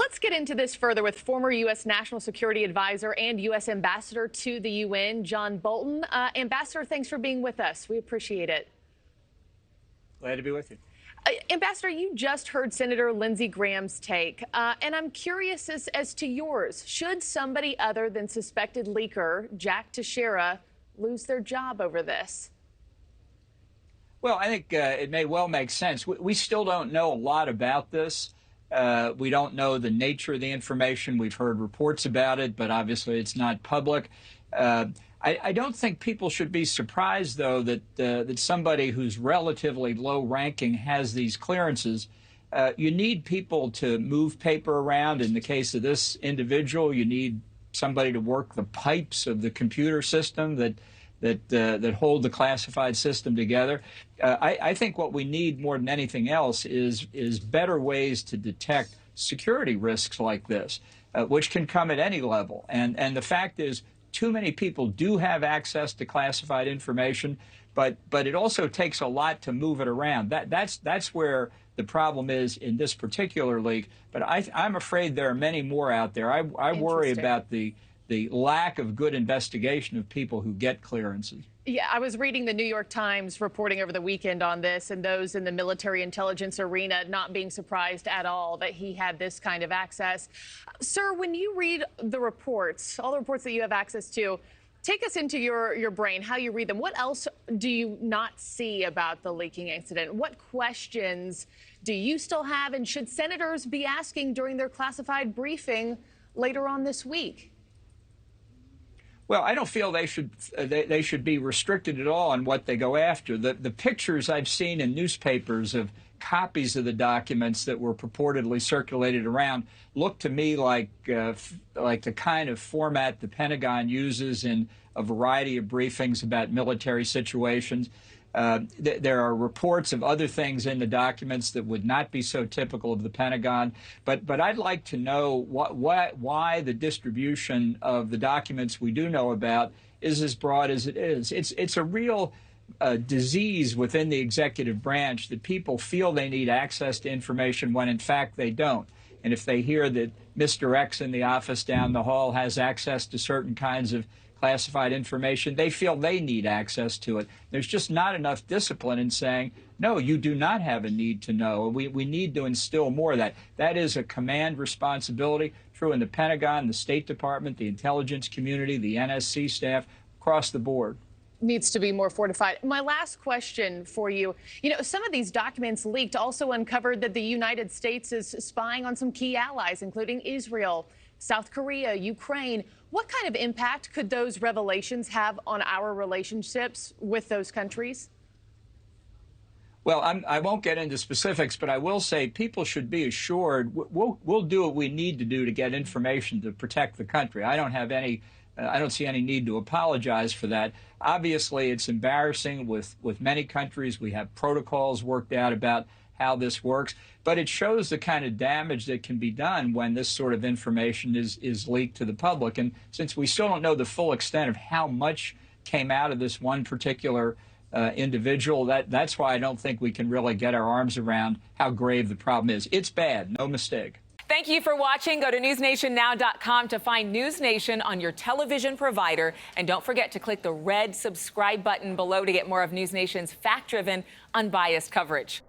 Let's get into this further with former U.S. National Security Advisor and U.S. Ambassador to the UN, John Bolton. Ambassador, thanks for being with us. We appreciate it. Glad to be with you. Ambassador, you just heard Senator Lindsey Graham's take, and I'm curious as to yours. Should somebody other than suspected leaker Jack Teixeira lose their job over this? Well, I think it may well make sense. We still don't know a lot about this. We don't know the nature of the information. We've heard reports about it, but obviously it's not public. I don't think people should be surprised, though, that somebody who's relatively low-ranking has these clearances. You need people to move paper around. In the case of this individual, you need somebody to work the pipes of the computer system that hold the classified system together. I think what we need more than anything else is better ways to detect security risks like this, which can come at any level. And the fact is, too many people do have access to classified information, but it also takes a lot to move it around. That's where the problem is in this particular leak. But I'm afraid there are many more out there. I worry about the lack of good investigation of people who get clearances. Yeah, I was reading the New York Times reporting over the weekend on this, and those in the military intelligence arena not being surprised at all that he had this kind of access. Sir, when you read the reports, all the reports that you have access to, take us into your brain, how you read them. What else do you not see about the leaking incident? What questions do you still have, and should senators be asking during their classified briefing later on this week? Well, I don't feel they should be restricted at all on what they go after. The pictures I've seen in newspapers of copies of the documents that were purportedly circulated around look to me like the kind of format the Pentagon uses in a variety of briefings about military situations. There are reports of other things in the documents that would not be so typical of the Pentagon. But I'd like to know why the distribution of the documents we do know about is as broad as it is. It's a real disease within the executive branch that people feel they need access to information when, in fact, they don't. And if they hear that Mr. X in the office down the hall has access to certain kinds of classified information, they feel they need access to it. There's just not enough discipline in saying, no, you do not have a need to know. We need to instill more of that. That is a command responsibility, true in the Pentagon, the State Department, the intelligence community, the NSC staff, across the board. Needs to be more fortified. My last question for you, some of these documents leaked also uncovered that the United States is spying on some key allies, including Israel, South Korea, Ukraine. What kind of impact could those revelations have on our relationships with those countries? Well, I won't get into specifics, but I will say people should be assured we'll do what we need to do to get information to protect the country. I don't see any need to apologize for that. Obviously, it's embarrassing with many countries. We have protocols worked out about how this works, but it shows the kind of damage that can be done when this sort of information is leaked to the public. And since we still don't know the full extent of how much came out of this one particular individual, that's why I don't think we can really get our arms around how grave the problem is. It's bad, no mistake. Thank you for watching. Go to newsnationnow.com to find NewsNation on your television provider. And don't forget to click the red subscribe button below to get more of NewsNation's fact-driven, unbiased coverage.